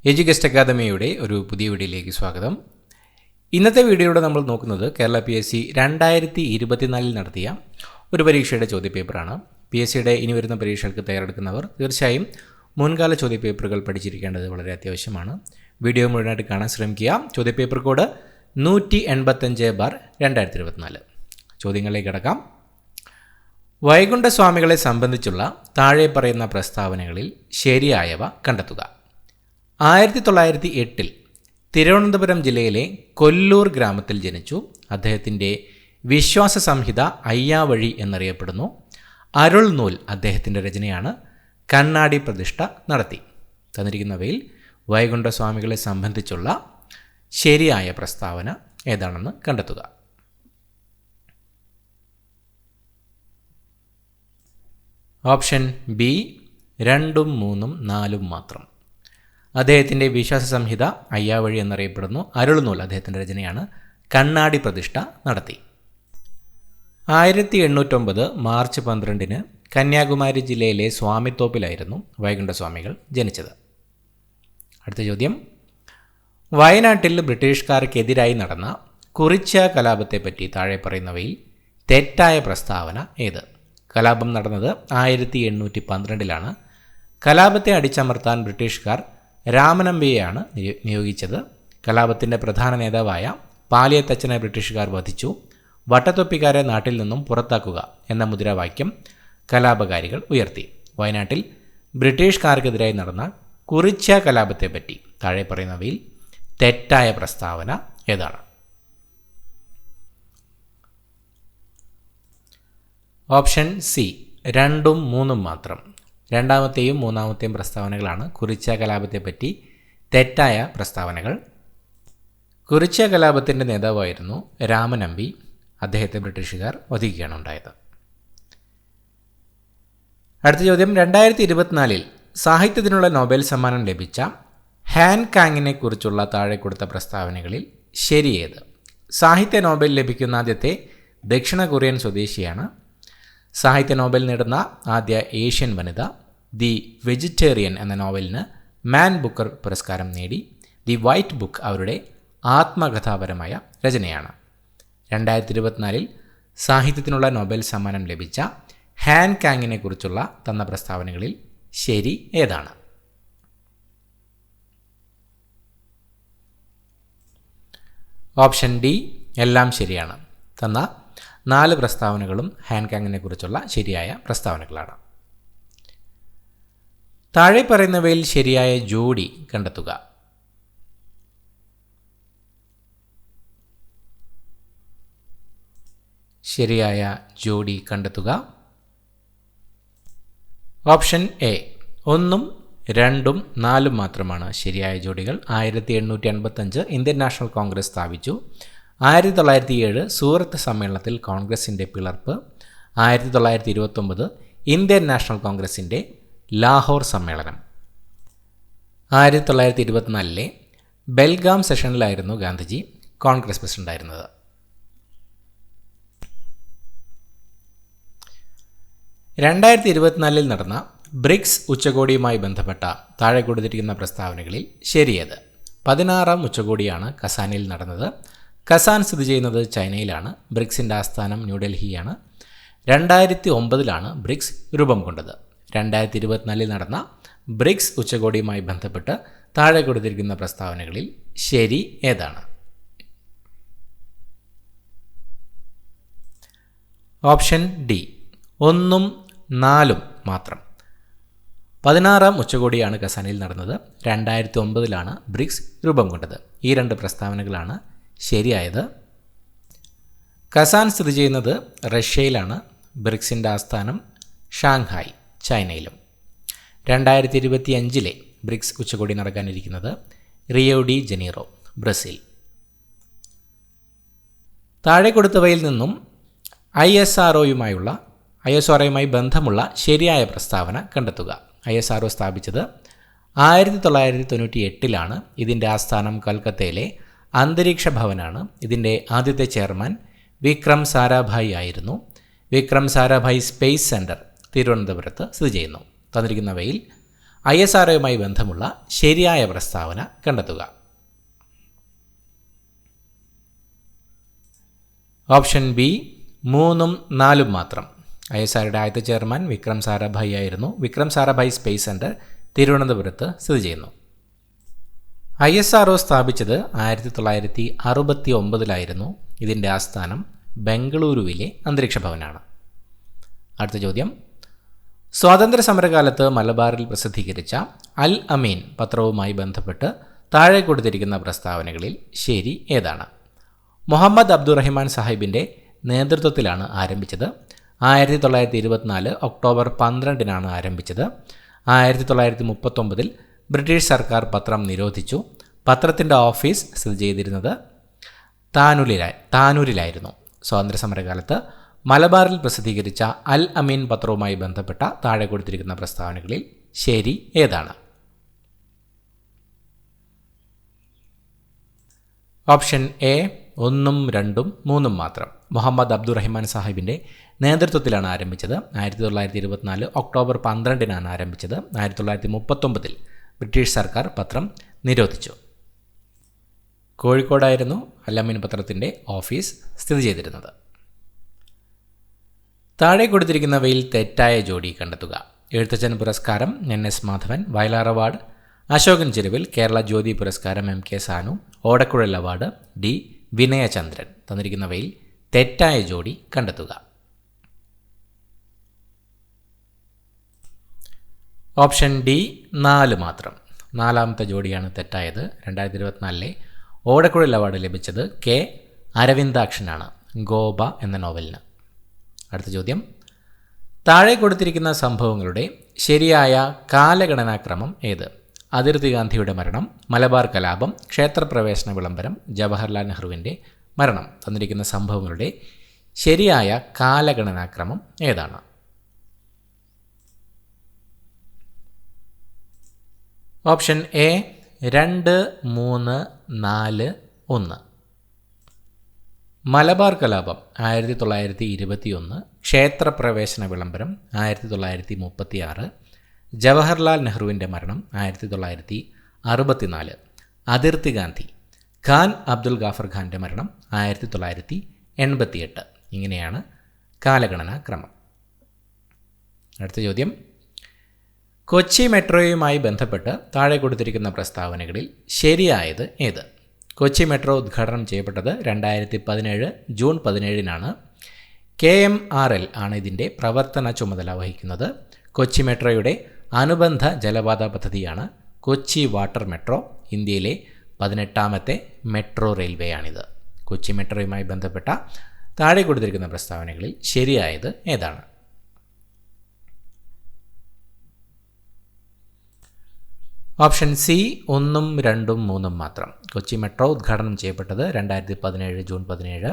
എഡ്യൂകസ്റ്റ് അക്കാദമിയുടെ ഒരു പുതിയ വീഡിയോയിലേക്ക് സ്വാഗതം. ഇന്നത്തെ വീഡിയോയിലൂടെ നമ്മൾ നോക്കുന്നത് കേരള PSC 2024 നടത്തിയ ഒരു പരീക്ഷയുടെ ചോദ്യപേപ്പറാണ്. PSCയുടെ ഇനി വരുന്ന പരീക്ഷകൾക്ക് തയ്യാറെടുക്കുന്നവർ തീർച്ചയായും മുൻകാല ചോദ്യപേപ്പറുകൾ പഠിച്ചിരിക്കേണ്ടത് വളരെ അത്യാവശ്യമാണ്. വീഡിയോ മുഴുവനായിട്ട് കാണാൻ ശ്രമിക്കുക. ചോദ്യപേപ്പർ കോഡ് 185/2024. ചോദ്യങ്ങളിലേക്ക് കടക്കാം. വൈകുണ്ഠസ്വാമികളെ സംബന്ധിച്ചുള്ള താഴെ പറയുന്ന പ്രസ്താവനകളിൽ ശരിയായവ കണ്ടെത്തുക. 1908 തിരുവനന്തപുരം ജില്ലയിലെ കൊല്ലൂർ ഗ്രാമത്തിൽ ജനിച്ചു. അദ്ദേഹത്തിൻ്റെ വിശ്വാസ സംഹിത അയ്യാവഴി എന്നറിയപ്പെടുന്നു. അരുൾനൂൽ അദ്ദേഹത്തിൻ്റെ രചനയാണ്. കണ്ണാടി പ്രതിഷ്ഠ നടത്തി. തന്നിരിക്കുന്നവയിൽ വൈകുണ്ഠസ്വാമികളെ സംബന്ധിച്ചുള്ള ശരിയായ പ്രസ്താവന ഏതാണെന്ന് കണ്ടെത്തുക. ഓപ്ഷൻ ബി 2, 3, 4 മാത്രം. അദ്ദേഹത്തിൻ്റെ വിശ്വാസ സംഹിത അയ്യാവഴി എന്നറിയപ്പെടുന്നു. അരുൾനൂൽ അദ്ദേഹത്തിൻ്റെ രചനയാണ്. കണ്ണാടി പ്രതിഷ്ഠ നടത്തി. 1809 മാർച്ച് 12 കന്യാകുമാരി ജില്ലയിലെ സ്വാമിത്തോപ്പിലായിരുന്നു വൈകുണ്ഠസ്വാമികൾ ജനിച്ചത്. അടുത്ത ചോദ്യം. വയനാട്ടിൽ ബ്രിട്ടീഷുകാർക്കെതിരായി നടന്ന കുറിച്യ കലാപത്തെപ്പറ്റി താഴെ പറയുന്നവയിൽ തെറ്റായ പ്രസ്താവന ഏത്? കലാപം നടന്നത് 1812 കലാപത്തെ അടിച്ചമർത്താൻ ബ്രിട്ടീഷുകാർ രാമനമ്പിയെയാണ് നിയോഗിച്ചത്. കലാപത്തിൻ്റെ പ്രധാന നേതാവായ പാലിയത്തച്ഛനെ ബ്രിട്ടീഷുകാർ വധിച്ചു. വട്ടത്തൊപ്പിക്കാരെ നാട്ടിൽ നിന്നും പുറത്താക്കുക എന്ന മുദ്രാവാക്യം കലാപകാരികൾ ഉയർത്തി. വയനാട്ടിൽ ബ്രിട്ടീഷുകാർക്കെതിരായി നടന്ന കുറിച്യ കലാപത്തെപ്പറ്റി താഴെ പറയുന്നവയിൽ തെറ്റായ പ്രസ്താവന ഏതാണ്? ഓപ്ഷൻ സി 2, 3 മാത്രം. രണ്ടാമത്തെയും മൂന്നാമത്തെയും പ്രസ്താവനകളാണ് കുറിച്യ കലാപത്തെപ്പറ്റി തെറ്റായ പ്രസ്താവനകൾ. കുറിച്യ കലാപത്തിൻ്റെ നേതാവായിരുന്നു രാമനമ്പി. അദ്ദേഹത്തെ ബ്രിട്ടീഷുകാർ വധിക്കുകയാണ് ഉണ്ടായത്. അടുത്ത ചോദ്യം. 2024 സാഹിത്യത്തിനുള്ള നോബൽ സമ്മാനം ലഭിച്ച ഹാൻ കാങ്ങിനെ കുറിച്ചുള്ള താഴെ കൊടുത്ത പ്രസ്താവനകളിൽ ശരിയേത്? സാഹിത്യ നോബൽ ലഭിക്കുന്ന ആദ്യത്തെ ദക്ഷിണ കൊറിയൻ സ്വദേശിയാണ്. സാഹിത്യ നോബൽ നേടുന്ന ആദ്യ ഏഷ്യൻ വനിത. ദി വെജിറ്റേറിയൻ എന്ന നോവലിന് മാൻ ബുക്കർ പുരസ്കാരം നേടി. ദി വൈറ്റ് ബുക്ക് അവരുടെ ആത്മകഥാപരമായ രചനയാണ്. 2024 സാഹിത്യത്തിനുള്ള നോബൽ സമ്മാനം ലഭിച്ച ഹാൻ കാങ്ങിനെ കുറിച്ചുള്ള തന്ന പ്രസ്താവനകളിൽ ശരി ഏതാണ്? ഓപ്ഷൻ ഡി എല്ലാം ശരിയാണ്. തന്ന 4 പ്രസ്താവനകളും ഹാൻ കാങ്ങിനെ കുറിച്ചുള്ള ശരിയായ പ്രസ്താവനകളാണ്. താഴെ പറയുന്നവയിൽ ശരിയായ ജോഡി കണ്ടെത്തുക. ശരിയായ ജോഡി കണ്ടെത്തുക. ഓപ്ഷൻ എ 1, 2, 4 മാത്രമാണ് ശരിയായ ജോഡികൾ. 1885 ഇന്ത്യൻ നാഷണൽ കോൺഗ്രസ് സ്ഥാപിച്ചു. 1907 സൂറത്ത് സമ്മേളനത്തിൽ കോൺഗ്രസിൻ്റെ പിളർപ്പ്. 1929 ഇന്ത്യൻ നാഷണൽ കോൺഗ്രസിൻ്റെ ലാഹോർ സമ്മേളനം. 1924 ബെൽഗാം സെഷനിലായിരുന്നു ഗാന്ധിജി കോൺഗ്രസ് പ്രസിഡന്റായിരുന്നത്. 2024 നടന്ന ബ്രിക്സ് ഉച്ചകോടിയുമായി ബന്ധപ്പെട്ട താഴെ കൊടുത്തിരിക്കുന്ന പ്രസ്താവനകളിൽ ശരിയേത്? 16ാം ഉച്ചകോടിയാണ് കസാനിൽ നടന്നത്. കസാൻ സ്ഥിതി ചെയ്യുന്നത് ചൈനയിലാണ്. ബ്രിക്സിൻ്റെ ആസ്ഥാനം ന്യൂഡൽഹിയാണ്. 2009 ബ്രിക്സ് രൂപം കൊണ്ടത്. 2024 നടന്ന ബ്രിക്സ് ഉച്ചകോടിയുമായി ബന്ധപ്പെട്ട് താഴെ കൊടുത്തിരിക്കുന്ന പ്രസ്താവനകളിൽ ശരി ഏതാണ്? ഓപ്ഷൻ ഡി 1, 4 മാത്രം. 16ാം ഉച്ചകോടിയാണ് കസാനിൽ നടന്നത്. 2009 ബ്രിക്സ് രൂപം കൊണ്ടത്. ഈ 2 പ്രസ്താവനകളാണ് ശരിയായത്. കസാൻ സ്ഥിതി ചെയ്യുന്നത് റഷ്യയിലാണ്. ബ്രിക്സിൻ്റെ ആസ്ഥാനം ഷാങ്ഹായ് ചൈനയിലും. 2025 ബ്രിക്സ് ഉച്ചകോടി നടക്കാനിരിക്കുന്നത് റിയോ ഡി ജനീറോ ബ്രസീൽ. താഴെ കൊടുത്തവയിൽ നിന്നും ISROയുമായി ബന്ധമുള്ള ശരിയായ പ്രസ്താവന കണ്ടെത്തുക. ISRO സ്ഥാപിച്ചത് 1998 ഇതിൻ്റെ ആസ്ഥാനം കൽക്കത്തയിലെ അന്തരീക്ഷ ഭവനാണ്. ഇതിൻ്റെ ആദ്യത്തെ ചെയർമാൻ വിക്രം സാരാഭായി ആയിരുന്നു. വിക്രം സാരാഭായി സ്പേസ് സെൻറ്റർ തിരുവനന്തപുരത്ത് സ്ഥിതി ചെയ്യുന്നു. തന്നിരിക്കുന്നവയിൽ ISROയുമായി ബന്ധമുള്ള ശരിയായ പ്രസ്താവന കണ്ടെത്തുക. ഓപ്ഷൻ ബി 3ഉം 4ഉം മാത്രം. ISROയുടെ ആദ്യത്തെ ചെയർമാൻ വിക്രം സാരാഭായി ആയിരുന്നു. വിക്രം സാരാഭായി സ്പേസ് സെൻറ്റർ തിരുവനന്തപുരത്ത് സ്ഥിതി ചെയ്യുന്നു. ISRO സ്ഥാപിച്ചത് 1969 ഇതിൻ്റെ ആസ്ഥാനം ബംഗളൂരുവിലെ അന്തരീക്ഷ ഭവനാണ്. അടുത്ത ചോദ്യം, സ്വാതന്ത്ര്യ സമരകാലത്ത് മലബാറിൽ പ്രസിദ്ധീകരിച്ച അൽ അമീൻ പത്രവുമായി ബന്ധപ്പെട്ട് താഴെ കൊടുത്തിരിക്കുന്ന പ്രസ്താവനകളിൽ ശരി ഏതാണ്? മുഹമ്മദ് അബ്ദുറഹിമാൻ സാഹിബിൻ്റെ നേതൃത്വത്തിലാണ് ആരംഭിച്ചത്. 1924 ഒക്ടോബർ 12 ആരംഭിച്ചത്. 1939 ബ്രിട്ടീഷ് സർക്കാർ പത്രം നിരോധിച്ചു. പത്രത്തിൻ്റെ ഓഫീസ് സ്ഥിതി ചെയ്തിരുന്നത് താനൂരിലായിരുന്നു. സ്വാതന്ത്ര്യ സമരകാലത്ത് മലബാറിൽ പ്രസിദ്ധീകരിച്ച അൽ അമീൻ പത്രവുമായി ബന്ധപ്പെട്ട താഴെ കൊടുത്തിരിക്കുന്ന പ്രസ്താവനകളിൽ ശരി ഏതാണ്? ഓപ്ഷൻ എ 1ഉം 2ഉം 3ഉം മാത്രം. മുഹമ്മദ് അബ്ദുറഹിമാൻ സാഹിബിൻ്റെ നേതൃത്വത്തിലാണ് ആരംഭിച്ചത്. 1924 ഒക്ടോബർ 12 ആരംഭിച്ചത്. 1939 ബ്രിട്ടീഷ് സർക്കാർ പത്രം നിരോധിച്ചു. കോഴിക്കോടായിരുന്നു അൽ അമീൻ പത്രത്തിൻ്റെ ഓഫീസ് സ്ഥിതി ചെയ്തിരുന്നത്. താഴെ കൊടുത്തിരിക്കുന്നവയിൽ തെറ്റായ ജോഡി കണ്ടെത്തുക. എഴുത്തച്ഛൻ പുരസ്കാരം NS മാധവൻ, വയലാർ അവാർഡ് അശോകൻ ചെരുവിൽ, കേരള ജ്യോതി പുരസ്കാരം MK സാനു, ഓടക്കുഴൽ അവാർഡ് D വിനയചന്ദ്രൻ. തന്നിരിക്കുന്നവയിൽ തെറ്റായ ജോഡി കണ്ടെത്തുക. ഓപ്ഷൻ ഡി 4 മാത്രം. 4ാമത്തെ ജോഡിയാണ് തെറ്റായത്. 2024 ഓടക്കുഴൽ അവാർഡ് ലഭിച്ചത് K അരവിന്ദാക്ഷനാണ്, ഗോപ എന്ന നോവലിന്. അടുത്ത ചോദ്യം, താഴെ കൊടുത്തിരിക്കുന്ന സംഭവങ്ങളുടെ ശരിയായ കാലഗണനാക്രമം ഏത്? അതിർത്തി ഗാന്ധിയുടെ മരണം, മലബാർ കലാപം, ക്ഷേത്രപ്രവേശന വിളംബരം, ജവഹർലാൽ നെഹ്റുവിൻ്റെ മരണം. തന്നിരിക്കുന്ന സംഭവങ്ങളുടെ ശരിയായ കാലഗണനാക്രമം ഏതാണ്? Option A 2, 3, 4, 1. മലബാർ കലാപം 1921, ക്ഷേത്രപ്രവേശന വിളംബരം 1936, ജവഹർലാൽ നെഹ്റുവിൻ്റെ മരണം 1964, അതിർത്തി ഗാന്ധി ഖാൻ അബ്ദുൽ ഗാഫർ ഖാൻ്റെ മരണം 1988. ഇങ്ങനെയാണ് കാലഗണനാക്രമം. അടുത്ത ചോദ്യം, കൊച്ചി മെട്രോയുമായി ബന്ധപ്പെട്ട് താഴെ കൊടുത്തിരിക്കുന്ന പ്രസ്താവനകളിൽ ശരിയായത് ഏത്? കൊച്ചി മെട്രോ ഉദ്ഘാടനം ചെയ്യപ്പെട്ടത് 2017 ജൂൺ 17 KMRL ആണ് ഇതിൻ്റെ പ്രവർത്തന ചുമതല വഹിക്കുന്നത്. കൊച്ചി മെട്രോയുടെ അനുബന്ധ ജലപാത പദ്ധതിയാണ് കൊച്ചി വാട്ടർ മെട്രോ. ഇന്ത്യയിലെ 18ാമത്തെ മെട്രോ റെയിൽവേയാണിത്. കൊച്ചി മെട്രോയുമായി ബന്ധപ്പെട്ട താഴെ കൊടുത്തിരിക്കുന്ന പ്രസ്താവനകളിൽ ശരിയായത് ഏതാണ്? ഓപ്ഷൻ സി 1ഉം 2ഉം 3ഉം മാത്രം. കൊച്ചി മെട്രോ ഉദ്ഘാടനം ചെയ്യപ്പെട്ടത് 2017 ജൂൺ 17.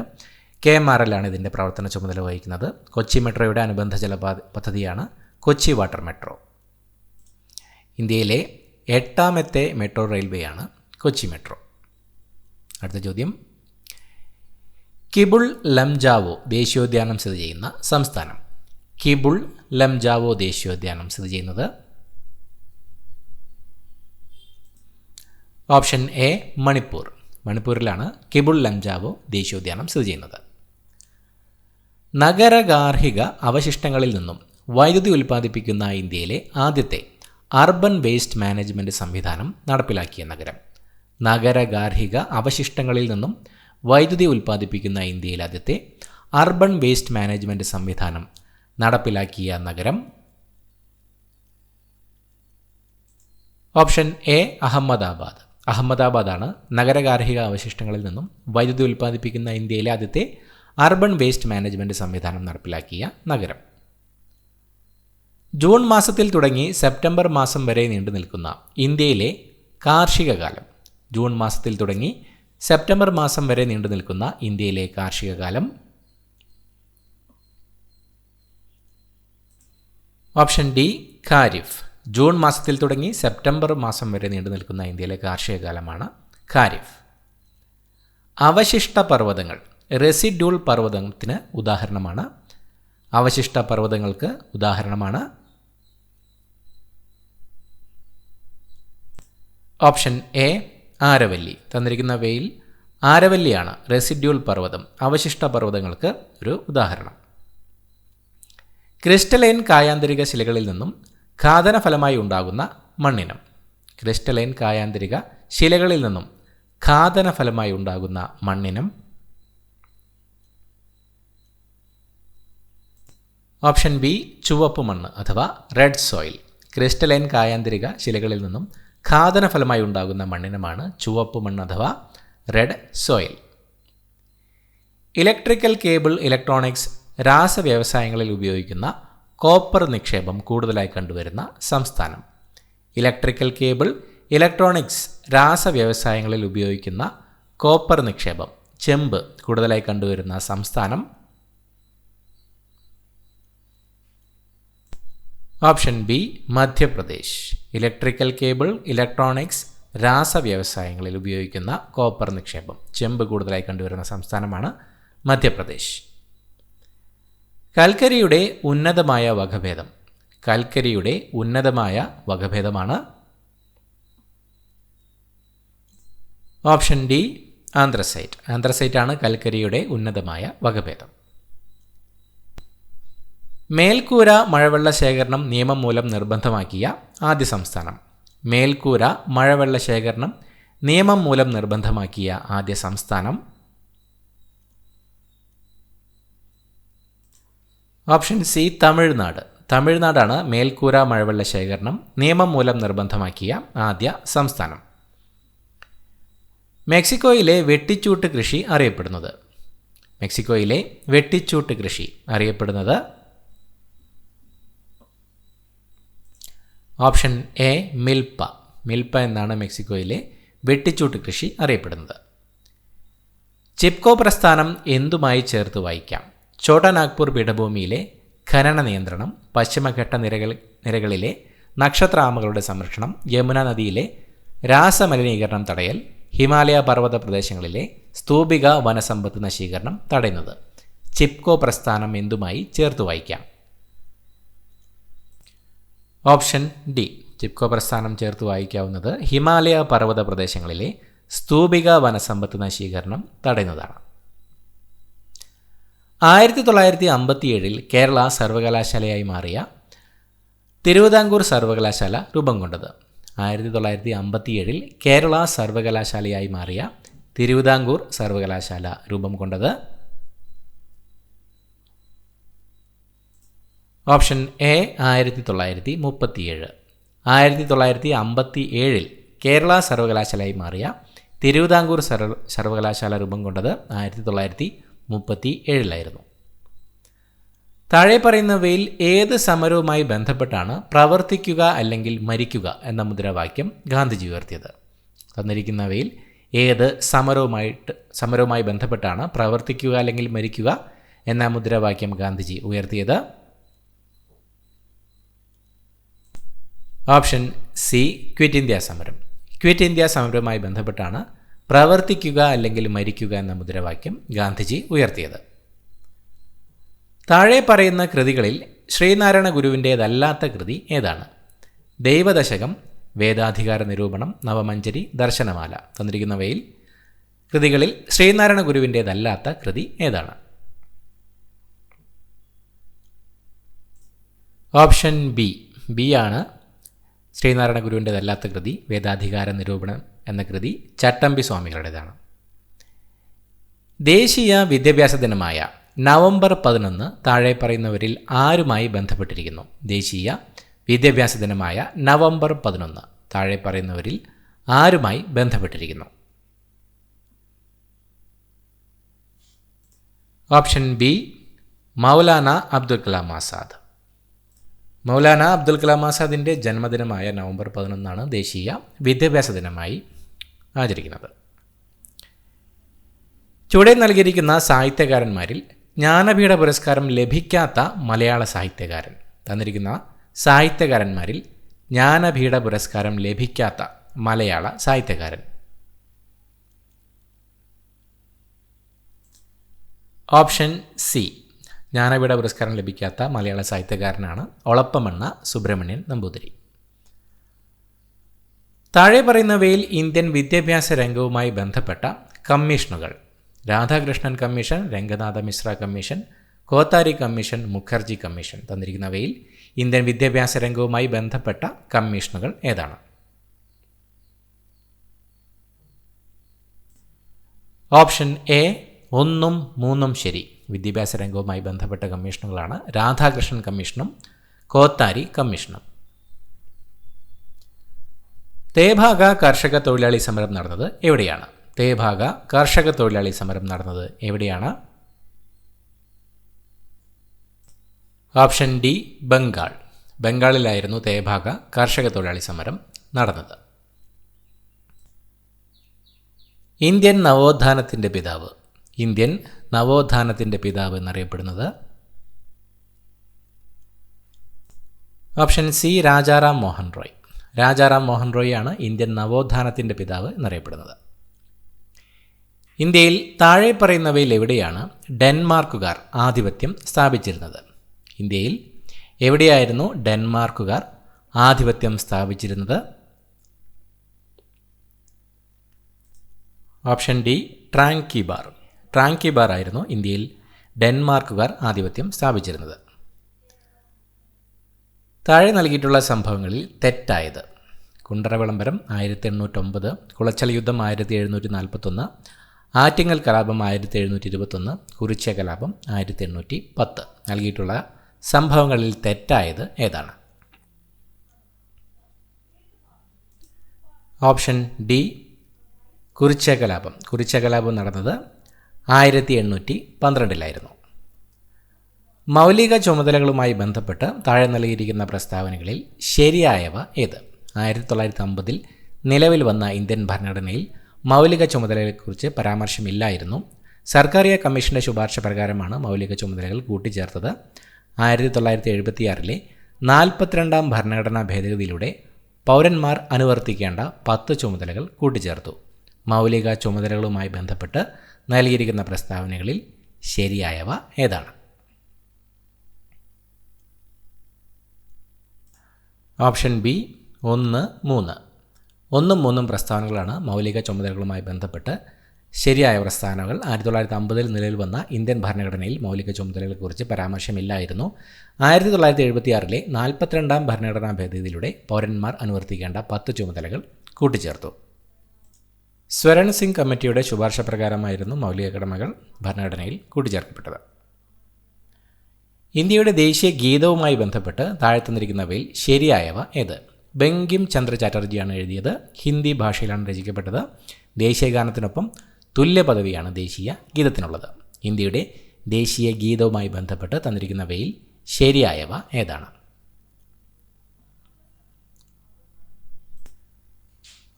KMRL ആണ് ഇതിൻ്റെ പ്രവർത്തന ചുമതല വഹിക്കുന്നത്. കൊച്ചി മെട്രോയുടെ അനുബന്ധ ജലപാത പദ്ധതിയാണ് കൊച്ചി വാട്ടർ മെട്രോ. ഇന്ത്യയിലെ 8ാമത്തെ മെട്രോ റെയിൽവേയാണ് കൊച്ചി മെട്രോ. അടുത്ത ചോദ്യം, കിബുൾ ലംജാവോ ദേശീയോദ്യാനം സ്ഥിതി ചെയ്യുന്ന സംസ്ഥാനം? കിബുൾ ലംജാവോ ദേശീയോദ്യാനം സ്ഥിതി ചെയ്യുന്നത് ഓപ്ഷൻ എ മണിപ്പൂർ. മണിപ്പൂരിലാണ് കിബുൾ ലംജാവോ ദേശീയോദ്യാനം സ്ഥിതി ചെയ്യുന്നത്. നഗരഗാർഹിക അവശിഷ്ടങ്ങളിൽ നിന്നും വൈദ്യുതി ഉൽപ്പാദിപ്പിക്കുന്ന ഇന്ത്യയിലെ ആദ്യത്തെ അർബൻ വേസ്റ്റ് മാനേജ്മെൻറ്റ് സംവിധാനം നടപ്പിലാക്കിയ നഗരം? നഗരഗാർഹിക അവശിഷ്ടങ്ങളിൽ നിന്നും വൈദ്യുതി ഉൽപ്പാദിപ്പിക്കുന്ന ഇന്ത്യയിലെ ആദ്യത്തെ അർബൻ വേസ്റ്റ് മാനേജ്മെൻറ്റ് സംവിധാനം നടപ്പിലാക്കിയ നഗരം? Option A Ahmedabad. അഹമ്മദാബാദാണ് നഗരഗാർഹിക അവശിഷ്ടങ്ങളിൽ നിന്നും വൈദ്യുതി ഉൽപ്പാദിപ്പിക്കുന്ന ഇന്ത്യയിലെ ആദ്യത്തെ അർബൻ വേസ്റ്റ് മാനേജ്മെൻറ്റ് സംവിധാനം നടപ്പിലാക്കിയ നഗരം. ജൂൺ മാസത്തിൽ തുടങ്ങി സെപ്റ്റംബർ മാസം വരെ നീണ്ടു നിൽക്കുന്ന ഇന്ത്യയിലെ കാർഷിക കാലം? ജൂൺ മാസത്തിൽ തുടങ്ങി സെപ്റ്റംബർ മാസം വരെ നീണ്ടു നിൽക്കുന്ന ഇന്ത്യയിലെ കാർഷിക കാലം? Option D kharif. ജൂൺ മാസത്തിൽ തുടങ്ങി സെപ്റ്റംബർ മാസം വരെ നീണ്ടു നിൽക്കുന്ന ഇന്ത്യയിലെ കാർഷിക കാലമാണ് ഖാരിഫ്. അവശിഷ്ട പർവ്വതങ്ങൾ റെസിഡ്യൂൾ പർവ്വതത്തിന് ഉദാഹരണമാണ്. അവശിഷ്ട പർവ്വതങ്ങൾക്ക് ഉദാഹരണമാണ് ഓപ്ഷൻ എ ആരവല്ലി. തന്നിരിക്കുന്നവയിൽ ആരവല്ലിയാണ് റെസിഡ്യൂൾ പർവ്വതം, അവശിഷ്ട പർവ്വതങ്ങൾക്ക് ഒരു ഉദാഹരണം. ക്രിസ്റ്റലൈൻ കായാന്തരിക ശിലകളിൽ നിന്നും ഘാതനഫലമായി ഉണ്ടാകുന്ന മണ്ണിനം. ക്രിസ്റ്റലൈൻ കായാന്തരിക ശിലകളിൽ നിന്നും ഘാതനഫലമായി ഉണ്ടാകുന്ന മണ്ണിനം. ഓപ്ഷൻ ബി ചുവപ്പ് മണ്ണ് അഥവാ റെഡ് സോയിൽ. ക്രിസ്റ്റലൈൻ കായാന്തരിക ശിലകളിൽ നിന്നും ഘാതനഫലമായി ഉണ്ടാകുന്ന മണ്ണിനമാണ് ചുവപ്പ് മണ്ണ് അഥവാ red soil. Electrical cable, electronics, രാസവ്യവസായങ്ങളിൽ ഉപയോഗിക്കുന്ന കോപ്പർ നിക്ഷേപം കൂടുതലായി കണ്ടുവരുന്ന സംസ്ഥാനം. ഇലക്ട്രിക്കൽ കേബിൾ, ഇലക്ട്രോണിക്സ്, രാസവ്യവസായങ്ങളിൽ ഉപയോഗിക്കുന്ന കോപ്പർ നിക്ഷേപം, ചെമ്പ് കൂടുതലായി കണ്ടുവരുന്ന സംസ്ഥാനം. Option B Madhya Pradesh. Electrical cable, electronics, രാസവ്യവസായങ്ങളിൽ ഉപയോഗിക്കുന്ന കോപ്പർ നിക്ഷേപം, ചെമ്പ് കൂടുതലായി കണ്ടുവരുന്ന സംസ്ഥാനമാണ് മധ്യപ്രദേശ്. കൽക്കരിയുടെ ഉന്നതമായ വകഭേദം. കൽക്കരിയുടെ ഉന്നതമായ വകഭേദമാണ്. Option D anthracite. ആന്ത്രസൈറ്റ് ആണ് കൽക്കരിയുടെ ഉന്നതമായ വകഭേദം. മേൽക്കൂര മഴവെള്ള ശേഖരണം നിയമം മൂലം നിർബന്ധമാക്കിയ ആദ്യ സംസ്ഥാനം. മേൽക്കൂര മഴവെള്ള ശേഖരണം നിയമം മൂലം നിർബന്ധമാക്കിയ ആദ്യ സംസ്ഥാനം. Option C Tamil Nadu. തമിഴ്നാടാണ് മേൽക്കൂര മഴവെള്ള ശേഖരണം നിയമം മൂലം നിർബന്ധമാക്കിയ ആദ്യ സംസ്ഥാനം. മെക്സിക്കോയിലെ വെട്ടിച്ചൂട്ട് കൃഷി അറിയപ്പെടുന്നത്. മെക്സിക്കോയിലെ വെട്ടിച്ചൂട്ട് കൃഷി അറിയപ്പെടുന്നത്. Option A മിൽപ്പ. മിൽപ്പ എന്നാണ് മെക്സിക്കോയിലെ വെട്ടിച്ചൂട്ട് കൃഷി അറിയപ്പെടുന്നത്. ചിപ്കോ പ്രസ്ഥാനം എന്തുമായി ചേർത്ത് വായിക്കാം? ഛോട്ടാ നാഗ്പൂർ പീഠഭൂമിയിലെ ഖനന നിയന്ത്രണം, പശ്ചിമഘട്ട നിരകളിലെ നക്ഷത്രാമകളുടെ സംരക്ഷണം, യമുന നദിയിലെ രാസമലിനീകരണം തടയൽ, ഹിമാലയ പർവ്വത പ്രദേശങ്ങളിലെ സ്തൂപിക വനസമ്പത്ത് നശീകരണം തടയുന്നത്. ചിപ്കോ പ്രസ്ഥാനം എന്തുമായി ചേർത്ത് വായിക്കാം? ഓപ്ഷൻ ഡി ചിപ്കോ പ്രസ്ഥാനം ചേർത്ത് വായിക്കാവുന്നത് ഹിമാലയ പർവ്വത പ്രദേശങ്ങളിലെ സ്തൂപിക വനസമ്പത്ത് നശീകരണം തടയുന്നതാണ്. 1957 കേരള സർവകലാശാലയായി മാറിയ തിരുവിതാംകൂർ സർവകലാശാല രൂപം കൊണ്ടത്. 1957 കേരള സർവകലാശാലയായി മാറിയ തിരുവിതാംകൂർ സർവകലാശാല രൂപം കൊണ്ടത്. Option A 1937. 1957 കേരള സർവകലാശാലയായി മാറിയ തിരുവിതാംകൂർ സർവകലാശാല രൂപം കൊണ്ടത് 1937 താഴെ പറയുന്നവയിൽ ഏത് സമരവുമായി ബന്ധപ്പെട്ടാണ് പ്രവർത്തിക്കുക അല്ലെങ്കിൽ മരിക്കുക എന്ന മുദ്രാവാക്യം ഗാന്ധിജി ഉയർത്തിയത്? തന്നിരിക്കുന്നവയിൽ ഏത് സമരവുമായി ബന്ധപ്പെട്ടാണ് പ്രവർത്തിക്കുക അല്ലെങ്കിൽ മരിക്കുക എന്ന മുദ്രാവാക്യം ഗാന്ധിജി ഉയർത്തിയത്? ഓപ്ഷൻ സി ക്വിറ്റ് ഇന്ത്യ സമരം. ക്വിറ്റ് ഇന്ത്യ സമരവുമായി ബന്ധപ്പെട്ടാണ് പ്രവർത്തിക്കുക അല്ലെങ്കിൽ മരിക്കുക എന്ന മുദ്രാവാക്യം ഗാന്ധിജി ഉയർത്തിയത്. താഴെ പറയുന്ന കൃതികളിൽ ശ്രീനാരായണ ഗുരുവിൻ്റേതല്ലാത്ത കൃതി ഏതാണ്? ദൈവദശകം, വേദാധികാര നിരൂപണം, നവമഞ്ജരി, ദർശനമാല. തന്നിരിക്കുന്നവയിൽ കൃതികളിൽ ശ്രീനാരായണ ഗുരുവിൻ്റേതല്ലാത്ത കൃതി ഏതാണ്? ഓപ്ഷൻ ബി ആണ് ശ്രീനാരായണ ഗുരുവിൻ്റേതല്ലാത്ത കൃതി. വേദാധികാര നിരൂപണം എന്ന കൃതി ചട്ടമ്പി സ്വാമികളുടേതാണ്. ദേശീയ വിദ്യാഭ്യാസ ദിനമായ നവംബർ 11 താഴെ പറയുന്നവരിൽ ആരുമായി ബന്ധപ്പെട്ടിരിക്കുന്നു? ദേശീയ വിദ്യാഭ്യാസ ദിനമായ നവംബർ 11 താഴെ പറയുന്നവരിൽ ആരുമായി ബന്ധപ്പെട്ടിരിക്കുന്നു? Option B Maulana Abdul Kalam Azad. മൗലാന അബ്ദുൽ കലാം ആസാദിൻ്റെ ജന്മദിനമായ നവംബർ 11 ദേശീയ വിദ്യാഭ്യാസ ദിനമായി ആചരിക്കുന്നത്. ചുവടെ നൽകിയിരിക്കുന്ന സാഹിത്യകാരന്മാരിൽ ജ്ഞാനപീഠ പുരസ്കാരം ലഭിക്കാത്ത മലയാള സാഹിത്യകാരൻ. തന്നിരിക്കുന്ന സാഹിത്യകാരന്മാരിൽ ജ്ഞാനപീഠ പുരസ്കാരം ലഭിക്കാത്ത മലയാള സാഹിത്യകാരൻ. ഓപ്ഷൻ സി ജ്ഞാനപീഠ പുരസ്കാരം ലഭിക്കാത്ത മലയാള സാഹിത്യകാരനാണ് ഒളപ്പമണ്ണ സുബ്രഹ്മണ്യൻ നമ്പൂതിരി. താഴെ പറയുന്നവയിൽ ഇന്ത്യൻ വിദ്യാഭ്യാസ രംഗവുമായി ബന്ധപ്പെട്ട കമ്മീഷനുകൾ: Radhakrishnan commission, Ranganatha Mishra commission, Kothari commission, Mukherjee commission. തന്നിരിക്കുന്നവയിൽ ഇന്ത്യൻ വിദ്യാഭ്യാസ രംഗവുമായി ബന്ധപ്പെട്ട കമ്മീഷനുകൾ ഏതാണ്? ഓപ്ഷൻ എ 1ഉം 3ഉം ശരി. വിദ്യാഭ്യാസ രംഗവുമായി ബന്ധപ്പെട്ട കമ്മീഷനുകളാണ് രാധാകൃഷ്ണൻ കമ്മീഷനും കോത്താരി കമ്മീഷനും. തേഭാഗ കർഷക തൊഴിലാളി സമരം നടന്നത് എവിടെയാണ്? തേഭാഗ കർഷക തൊഴിലാളി സമരം നടന്നത് എവിടെയാണ്? Option D Bengal. ബംഗാളിലായിരുന്നു തേഭാഗ കർഷക തൊഴിലാളി സമരം നടന്നത്. ഇന്ത്യൻ നവോത്ഥാനത്തിൻ്റെ പിതാവ്. ഇന്ത്യൻ നവോത്ഥാനത്തിൻ്റെ പിതാവ് എന്നറിയപ്പെടുന്നത്? Option C Rajaram Mohan Roy. രാജാറാം മോഹൻ റോയ് ആണ് ഇന്ത്യൻ നവോത്ഥാനത്തിൻ്റെ പിതാവ് എന്നറിയപ്പെടുന്നത്. ഇന്ത്യയിൽ താഴെ പറയുന്നവയിൽ എവിടെയാണ് ഡെൻമാർക്കുകാർ ആധിപത്യം സ്ഥാപിച്ചിരുന്നത്? ഇന്ത്യയിൽ എവിടെയായിരുന്നു ഡെൻമാർക്കുകാർ ആധിപത്യം സ്ഥാപിച്ചിരുന്നത്? Option D ട്രാങ്കിബാർ. ട്രാങ്കിബാർ ആയിരുന്നു ഇന്ത്യയിൽ ഡെൻമാർക്കുകാർ ആധിപത്യം സ്ഥാപിച്ചിരുന്നത്. താഴെ നൽകിയിട്ടുള്ള സംഭവങ്ങളിൽ തെറ്റായത്: കുണ്ടറ വിളംബരം 1809, കുളച്ചൽ യുദ്ധം 1741, ആറ്റിങ്ങൽ കലാപം 1721, കുറിച്യ കലാപം 1810. നൽകിയിട്ടുള്ള സംഭവങ്ങളിൽ തെറ്റായത് ഏതാണ്? ഓപ്ഷൻ ഡി കുറിച്യ കലാപം. കുറിച്യ കലാപം നടന്നത് 1812 മൗലിക ചുമതലകളുമായി ബന്ധപ്പെട്ട് താഴെ നൽകിയിരിക്കുന്ന പ്രസ്താവനകളിൽ ശരിയായവ ഏത്? 1950 നിലവിൽ വന്ന ഇന്ത്യൻ ഭരണഘടനയിൽ മൗലിക ചുമതലകളെക്കുറിച്ച് പരാമർശമില്ലായിരുന്നു. സർക്കാരിയ കമ്മീഷൻ്റെ ശുപാർശ പ്രകാരമാണ് മൗലിക ചുമതലകൾ കൂട്ടിച്ചേർത്തത്. 1976 42ാം ഭരണഘടനാ ഭേദഗതിയിലൂടെ പൗരന്മാർ അനുവർത്തിക്കേണ്ട 10 ചുമതലകൾ കൂട്ടിച്ചേർത്തു. മൗലിക ചുമതലകളുമായി ബന്ധപ്പെട്ട് നൽകിയിരിക്കുന്ന പ്രസ്താവനകളിൽ ശരിയായവ ഏതാണ്? Option B 1, 3. 1ഉം 3ഉം പ്രസ്താവനകളാണ് മൗലിക ചുമതലകളുമായി ബന്ധപ്പെട്ട് ശരിയായ പ്രസ്താവനകൾ. 1950 നിലവിൽ വന്ന ഇന്ത്യൻ ഭരണഘടനയിൽ മൗലിക ചുമതലകളെക്കുറിച്ച് പരാമർശമില്ലായിരുന്നു. 1976 42ാം ഭരണഘടനാ ഭേദഗതിയിലൂടെ പൗരന്മാർ അനുവർത്തിക്കേണ്ട 10 ചുമതലകൾ കൂട്ടിച്ചേർത്തു. സ്വരൺ സിംഗ് കമ്മിറ്റിയുടെ ശുപാർശ പ്രകാരമായിരുന്നു മൗലിക കടമകൾ ഭരണഘടനയിൽ കൂട്ടിച്ചേർക്കപ്പെട്ടത്. ഇന്ത്യയുടെ ദേശീയ ഗീതവുമായി ബന്ധപ്പെട്ട് താഴെ തന്നിരിക്കുന്നവയിൽ ശരിയായവ ഏത്? ബങ്കിം ചന്ദ്ര ചാറ്റർജിയാണ് എഴുതിയത്. ഹിന്ദി ഭാഷയിലാണ് രചിക്കപ്പെട്ടത്. ദേശീയ ഗാനത്തിനൊപ്പം തുല്യ പദവിയാണ് ദേശീയ ഗീതത്തിനുള്ളത്. ഇന്ത്യയുടെ ദേശീയ ഗീതവുമായി ബന്ധപ്പെട്ട് തന്നിരിക്കുന്നവയിൽ ശരിയായവ ഏതാണ്?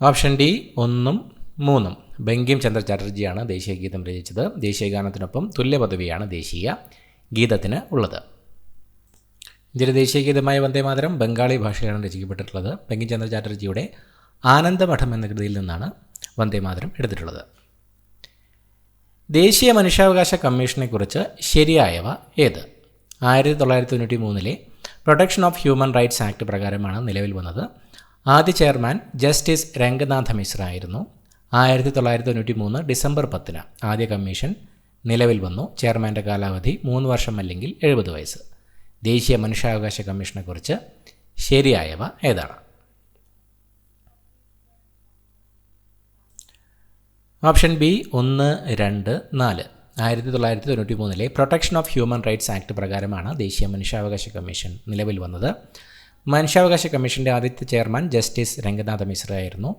ഓപ്ഷൻ ഡി 1ഉം 3ഉം. ബങ്കിം ചന്ദ്ര ചാറ്റർജിയാണ് ദേശീയ ഗീതം രചിച്ചത്. ദേശീയ ഗാനത്തിനൊപ്പം തുല്യ പദവിയാണ് ദേശീയ ഗീതത്തിന് ഉള്ളത്. ഇന്ത്യയുടെ ദേശീയ ഗീതമായ വന്ദേമാതരം ബംഗാളി ഭാഷയിലാണ് രചിക്കപ്പെട്ടിട്ടുള്ളത്. ബങ്കിം ചന്ദ്ര ചാറ്റർജിയുടെ ആനന്ദമഠം എന്ന കൃതിയിൽ നിന്നാണ് വന്ദേമാതരം എടുത്തിട്ടുള്ളത്. ദേശീയ മനുഷ്യാവകാശ കമ്മീഷനെക്കുറിച്ച് ശരിയായവ ഏത്? 1993 protection of human rights act പ്രകാരമാണ് നിലവിൽ വന്നത്. ആദ്യ ചെയർമാൻ ജസ്റ്റിസ് രംഗനാഥ മിശ്ര ആയിരുന്നു. 1993 ഡിസംബർ 10 ആദ്യ കമ്മീഷൻ നിലവിൽ വന്നു. ചെയർമാൻ്റെ കാലാവധി 3 വർഷം അല്ലെങ്കിൽ 70 വയസ്സ്. ദേശീയ മനുഷ്യാവകാശ കമ്മീഷനെക്കുറിച്ച് ശരിയായവ ഏതാണ്? Option B 1, 2, 4. 1993 protection of human rights act പ്രകാരമാണ് ദേശീയ മനുഷ്യാവകാശ കമ്മീഷൻ നിലവിൽ വന്നത്. മനുഷ്യാവകാശ കമ്മീഷൻ്റെ ആദ്യത്തെ ചെയർമാൻ ജസ്റ്റിസ് രംഗനാഥ മിശ്ര ആയിരുന്നു.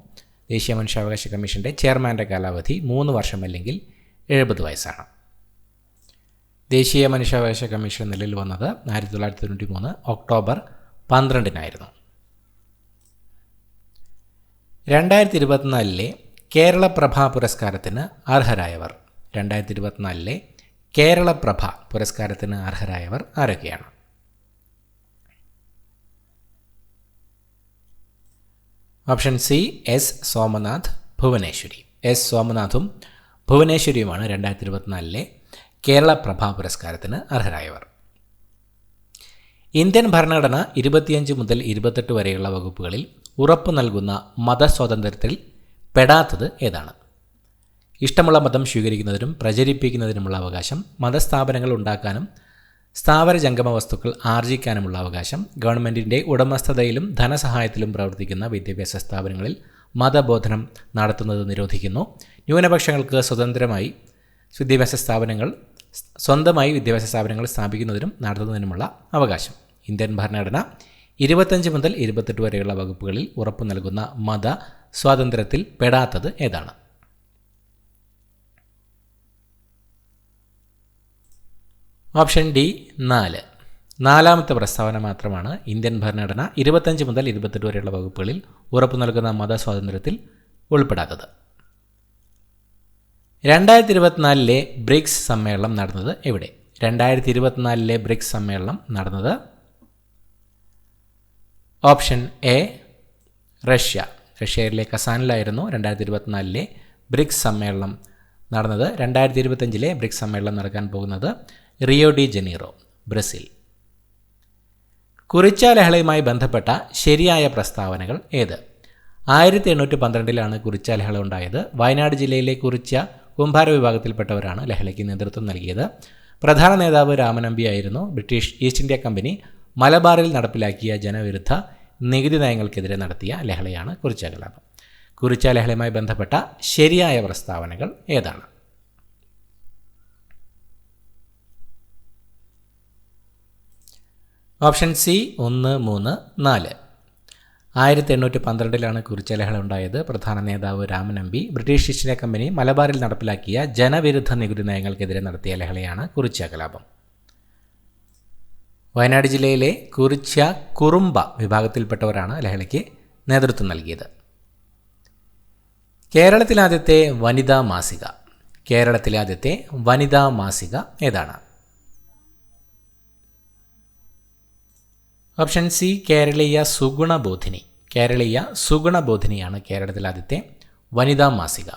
ദേശീയ മനുഷ്യാവകാശ കമ്മീഷൻ്റെ ചെയർമാൻ്റെ കാലാവധി 3 വർഷം അല്ലെങ്കിൽ 70 വയസ്സാണ്. ദേശീയ മനുഷ്യാവകാശ കമ്മീഷൻ നിലവിൽ വന്നത് 1993 ഒക്ടോബർ 12 2024 കേരളപ്രഭ പുരസ്കാരത്തിന് അർഹരായവർ. 2024 കേരളപ്രഭ പുരസ്കാരത്തിന് അർഹരായവർ ആരൊക്കെയാണ്? Option C S Somanath, Bhuvaneswari. S സോമനാഥും ഭുവനേശ്വരിയുമാണ് 2024 കേരളപ്രഭ പുരസ്കാരത്തിന് അർഹരായവർ. ഇന്ത്യൻ ഭരണഘടന 25 മുതൽ 28 വരെയുള്ള വകുപ്പുകളിൽ ഉറപ്പു നൽകുന്ന മതസ്വാതന്ത്ര്യത്തിൽ പെടാത്തത് ഏതാണ്? ഇഷ്ടമുള്ള മതം സ്വീകരിക്കുന്നതിനും പ്രചരിപ്പിക്കുന്നതിനുമുള്ള അവകാശം, മതസ്ഥാപനങ്ങൾ ഉണ്ടാക്കാനും സ്ഥാവര ജംഗമ വസ്തുക്കൾ ആർജിക്കാനുമുള്ള അവകാശം, ഗവൺമെൻറ്റിൻ്റെ ഉടമസ്ഥതയിലും ധനസഹായത്തിലും പ്രവർത്തിക്കുന്ന വിദ്യാഭ്യാസ സ്ഥാപനങ്ങളിൽ മതബോധനം നടത്തുന്നത് നിരോധിക്കുന്നു. ന്യൂനപക്ഷങ്ങൾക്ക് സ്വതന്ത്രമായി സ്വന്തമായി വിദ്യാഭ്യാസ സ്ഥാപനങ്ങൾ സ്ഥാപിക്കുന്നതിനും നടത്തുന്നതിനുമുള്ള അവകാശം. ഇന്ത്യൻ ഭരണഘടന 25 മുതൽ 28 വരെയുള്ള വകുപ്പുകളിൽ ഉറപ്പു നൽകുന്ന മത സ്വാതന്ത്ര്യത്തിൽ പെടാത്തത് ഏതാണ്? Option D 4. നാലാമത്തെ പ്രസ്താവന മാത്രമാണ് ഇന്ത്യൻ ഭരണഘടന 25 മുതൽ 28 വരെയുള്ള വകുപ്പുകളിൽ ഉറപ്പു നൽകുന്ന മതസ്വാതന്ത്ര്യത്തിൽ ഉൾപ്പെടാത്തത്. 2024 ബ്രിക്സ് സമ്മേളനം നടന്നത് എവിടെ? 2024 ബ്രിക്സ് സമ്മേളനം നടന്നത് ഓപ്ഷൻ എ റഷ്യ. റഷ്യയിലെ കസാനിലായിരുന്നു 2024 ബ്രിക്സ് സമ്മേളനം നടന്നത്. 2025 ബ്രിക്സ് സമ്മേളനം നടക്കാൻ പോകുന്നത് Rio de Janeiro, Brazil. Kurichya ലഹളയുമായി ബന്ധപ്പെട്ട ശരിയായ പ്രസ്താവനകൾ ഏത്? 1812 കുറിച്യ ലഹള ഉണ്ടായത്. വയനാട് ജില്ലയിലെ കുറിച്യ കുംഭാര വിഭാഗത്തിൽപ്പെട്ടവരാണ് ലഹളയ്ക്ക് നേതൃത്വം നൽകിയത്. പ്രധാന നേതാവ് രാമനമ്പി ആയിരുന്നു. ബ്രിട്ടീഷ് ഈസ്റ്റ് ഇന്ത്യ കമ്പനി മലബാറിൽ നടപ്പിലാക്കിയ ജനവിരുദ്ധ നികുതി നയങ്ങൾക്കെതിരെ നടത്തിയ ലഹളയാണ് കുറിച്യ കലാപം. കുറിച്യ ലഹളയുമായി ബന്ധപ്പെട്ട ശരിയായ പ്രസ്താവനകൾ ഏതാണ്? Option C 1, 3, 4. 1812 കുറിച്യ ലഹള ഉണ്ടായത്. പ്രധാന നേതാവ് Ramanambi. British east India company മലബാറിൽ നടപ്പിലാക്കിയ ജനവിരുദ്ധ നികുതി നയങ്ങൾക്കെതിരെ നടത്തിയ ലഹളയാണ് കുറിച്യ കലാപം. വയനാട് ജില്ലയിലെ കുറിച്യ കുറുമ്പ വിഭാഗത്തിൽപ്പെട്ടവരാണ് ലഹളയ്ക്ക് നേതൃത്വം നൽകിയത്. കേരളത്തിലാദ്യത്തെ വനിതാ മാസിക ഏതാണ്? ഓപ്ഷൻ സി കേരളീയ സുഗുണബോധിനിയാണ് കേരളത്തിലാദ്യത്തെ വനിതാ മാസിക.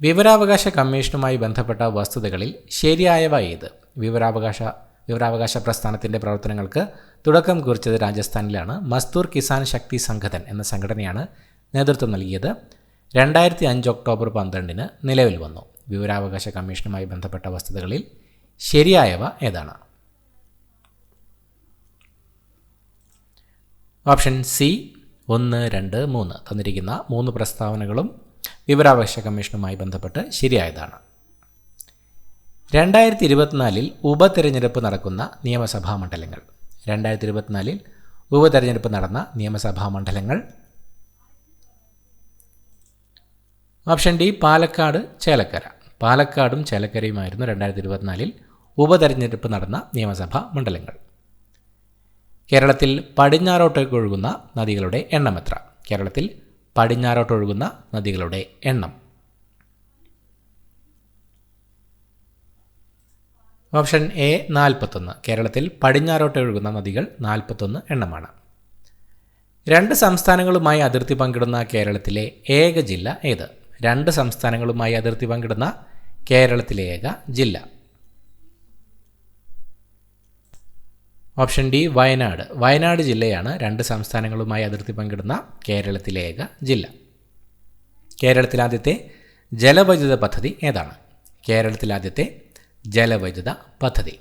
വിവരാവകാശ കമ്മീഷനുമായി ബന്ധപ്പെട്ട വസ്തുതകളിൽ ശരിയായവ ഏത്? വിവരാവകാശ പ്രസ്ഥാനത്തിൻ്റെ പ്രവർത്തനങ്ങൾക്ക് തുടക്കം കുറിച്ചത് രാജസ്ഥാനിലാണ്. മസ്ദൂർ കിസാൻ ശക്തി സംഘടൻ എന്ന സംഘടനയാണ് നേതൃത്വം നൽകിയത്. 2005 ഒക്ടോബർ 12 നിലവിൽ വന്നു. വിവരാവകാശ കമ്മീഷനുമായി ബന്ധപ്പെട്ട വസ്തുതകളിൽ ശരിയായവ ഏതാണ്? ഓപ്ഷൻ സി 1, 2, 3 തന്നിരിക്കുന്ന 3 പ്രസ്താവനകളും വിവരാവകാശ കമ്മീഷനുമായി ബന്ധപ്പെട്ട് ശരിയായതാണ്. 2024 ഉപതെരഞ്ഞെടുപ്പ് നടക്കുന്ന നിയമസഭാ മണ്ഡലങ്ങൾ. 2024 ഉപതെരഞ്ഞെടുപ്പ് നടന്ന നിയമസഭാ മണ്ഡലങ്ങൾ. ഓപ്ഷൻ ഡി പാലക്കാടും ചേലക്കരയുമായിരുന്നു 2024 ഉപതെരഞ്ഞെടുപ്പ് നടന്ന നിയമസഭാ മണ്ഡലങ്ങൾ. കേരളത്തിൽ പടിഞ്ഞാറോട്ടൊഴുകുന്ന നദികളുടെ എണ്ണം എത്ര? കേരളത്തിൽ പടിഞ്ഞാറോട്ടൊഴുകുന്ന നദികളുടെ എണ്ണം. Option A 41. കേരളത്തിൽ പടിഞ്ഞാറോട്ടൊഴുകുന്ന നദികൾ 41 എണ്ണമാണ്. 2 സംസ്ഥാനങ്ങളുമായി അതിർത്തി പങ്കിടുന്ന കേരളത്തിലെ ഏക ജില്ല ഏത്? 2 സംസ്ഥാനങ്ങളുമായി അതിർത്തി പങ്കിടുന്ന കേരളത്തിലെ ഏക ജില്ല. ഓപ്ഷൻ ഡി വയനാട് ജില്ലയാണ് 2 സംസ്ഥാനങ്ങളുമായി അതിർത്തി പങ്കിടുന്ന കേരളത്തിലെ ഏക ജില്ല. കേരളത്തിലാദ്യത്തെ ജലവൈദ്യുത പദ്ധതി ഏതാണ്? കേരളത്തിലാദ്യത്തെ ജലവൈദ്യുത പദ്ധതി.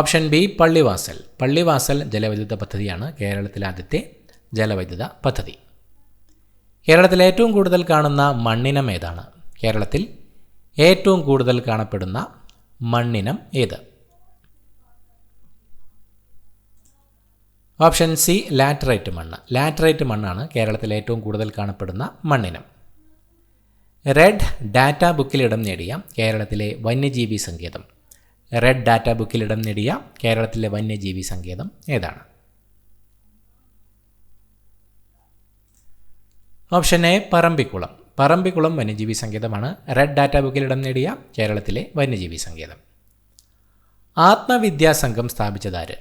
ഓപ്ഷൻ ബി പള്ളിവാസൽ ജലവൈദ്യുത പദ്ധതിയാണ് കേരളത്തിലാദ്യത്തെ ജലവൈദ്യുത പദ്ധതി. കേരളത്തിൽ ഏറ്റവും കൂടുതൽ കാണുന്ന മണ്ണിനം ഏതാണ്? കേരളത്തിൽ ഏറ്റവും കൂടുതൽ കാണപ്പെടുന്ന മണ്ണിനം ഏത്? ഓപ്ഷൻ സി ലാറ്ററൈറ്റ് മണ്ണാണ് കേരളത്തിൽ ഏറ്റവും കൂടുതൽ കാണപ്പെടുന്ന മണ്ണിനം. റെഡ് ഡാറ്റ ബുക്കിൽ ഇടം നേടിയ കേരളത്തിലെ വന്യജീവി സങ്കേതം. റെഡ് ഡാറ്റ ബുക്കിൽ ഇടം നേടിയ കേരളത്തിലെ വന്യജീവി സങ്കേതം ഏതാണ്? ഓപ്ഷൻ എ പറമ്പിക്കുളം വന്യജീവി സങ്കേതമാണ് റെഡ് ഡാറ്റ ബുക്കിൽ ഇടം നേടിയ കേരളത്തിലെ വന്യജീവി സങ്കേതം. ആത്മവിദ്യാസംഘം സ്ഥാപിച്ചതാര്?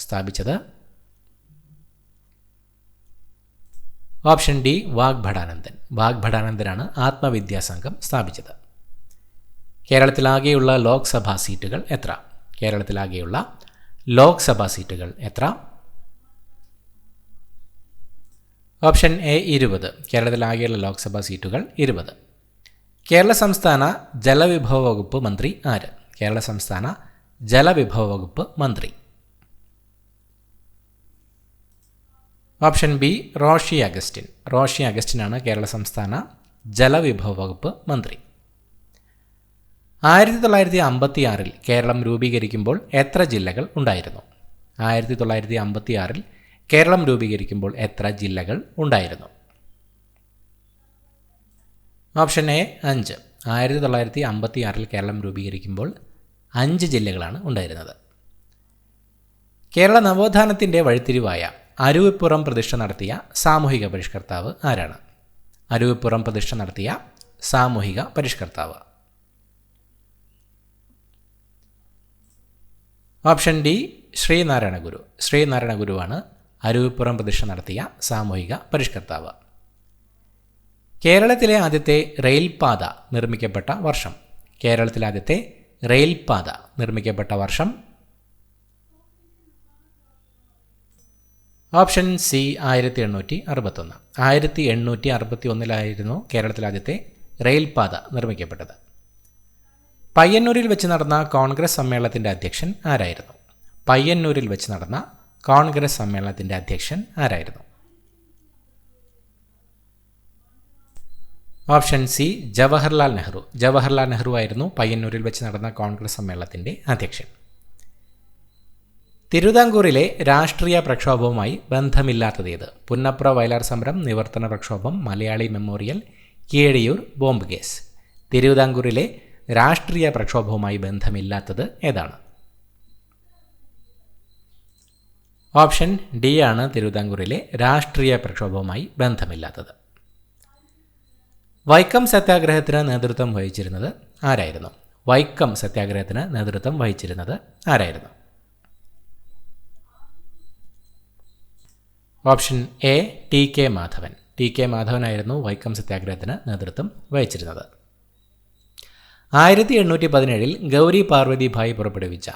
സ്ഥാപിച്ചത് ഓപ്ഷൻ ഡി വാഗ്ഭടാനന്ദനാണ് ആത്മവിദ്യാസംഘം സ്ഥാപിച്ചത്. കേരളത്തിലാകെയുള്ള ലോക്സഭാ സീറ്റുകൾ എത്ര? കേരളത്തിലാകെയുള്ള ലോക്സഭാ സീറ്റുകൾ എത്ര? Option A 20. കേരളത്തിലാകെയുള്ള ലോക്സഭാ സീറ്റുകൾ 20. കേരള സംസ്ഥാന ജലവിഭവ വകുപ്പ് മന്ത്രി ആര്? കേരള സംസ്ഥാന ജലവിഭവ വകുപ്പ് മന്ത്രി. Option B Roshy Augustine. റോഷി അഗസ്റ്റിനാണ് കേരള സംസ്ഥാന ജലവിഭവ വകുപ്പ് മന്ത്രി. 1956 കേരളം രൂപീകരിക്കുമ്പോൾ എത്ര ജില്ലകൾ ഉണ്ടായിരുന്നു? 1956 കേരളം രൂപീകരിക്കുമ്പോൾ എത്ര ജില്ലകൾ ഉണ്ടായിരുന്നു? Option A 5. 1956 കേരളം രൂപീകരിക്കുമ്പോൾ 5 ജില്ലകളാണ് ഉണ്ടായിരുന്നത്. കേരള നവോത്ഥാനത്തിൻ്റെ വഴിത്തിരിവായ അരുവിപ്പുറം പ്രതിഷ്ഠ നടത്തിയ സാമൂഹിക പരിഷ്കർത്താവ് ആരാണ്? അരുവിപ്പുറം പ്രതിഷ്ഠ നടത്തിയ സാമൂഹിക പരിഷ്കർത്താവ്. ഓപ്ഷൻ ഡി ശ്രീനാരായണ ഗുരു. ശ്രീനാരായണ ഗുരുവാണ് അരുവിപ്പുറം പ്രതിഷ്ഠ നടത്തിയ സാമൂഹിക പരിഷ്കർത്താവ്. കേരളത്തിലെ ആദ്യത്തെ റെയിൽപാത നിർമ്മിക്കപ്പെട്ട വർഷം? കേരളത്തിലെ ആദ്യത്തെ റെയിൽപാത നിർമ്മിക്കപ്പെട്ട വർഷം? Option C 1861. 1861 കേരളത്തിലെ ആദ്യത്തെ റെയിൽപാത നിർമ്മിക്കപ്പെട്ടത്. പയ്യന്നൂരിൽ വെച്ച് നടന്ന കോൺഗ്രസ് സമ്മേളനത്തിൻ്റെ അധ്യക്ഷൻ ആരായിരുന്നു? പയ്യന്നൂരിൽ വെച്ച് നടന്ന കോൺഗ്രസ് സമ്മേളനത്തിൻ്റെ അധ്യക്ഷൻ ആരായിരുന്നു? Option C Jawaharlal Nehru. ജവഹർലാൽ നെഹ്റു ആയിരുന്നു പയ്യന്നൂരിൽ വെച്ച് നടന്ന കോൺഗ്രസ് സമ്മേളനത്തിൻ്റെ അധ്യക്ഷൻ. തിരുവിതാംകൂറിലെ രാഷ്ട്രീയ പ്രക്ഷോഭവുമായി ബന്ധമില്ലാത്തതേത്? പുന്നപ്ര വയലാർ സമരം, നിവർത്തന പ്രക്ഷോഭം, മലയാളി മെമ്മോറിയൽ, കീഴടിയൂർ ബോംബ് കേസ്. തിരുവിതാംകൂറിലെ രാഷ്ട്രീയ പ്രക്ഷോഭവുമായി ബന്ധമില്ലാത്തത് ഏതാണ്? ഓപ്ഷൻ ഡി ആണ് തിരുവിതാംകൂറിലെ രാഷ്ട്രീയ പ്രക്ഷോഭവുമായി ബന്ധമില്ലാത്തത്. വൈക്കം സത്യാഗ്രഹത്തിന് നേതൃത്വം വഹിച്ചിരുന്നത് ആരായിരുന്നു? വൈക്കം സത്യാഗ്രഹത്തിന് നേതൃത്വം വഹിച്ചിരുന്നത് ആരായിരുന്നു? Option A T K Madhavan. T K മാധവനായിരുന്നു വൈക്കം സത്യാഗ്രഹത്തിന് നേതൃത്വം വഹിച്ചിരുന്നത്. 1817 ഗൗരി പാർവതി ഭായ് പുറപ്പെടുവിച്ച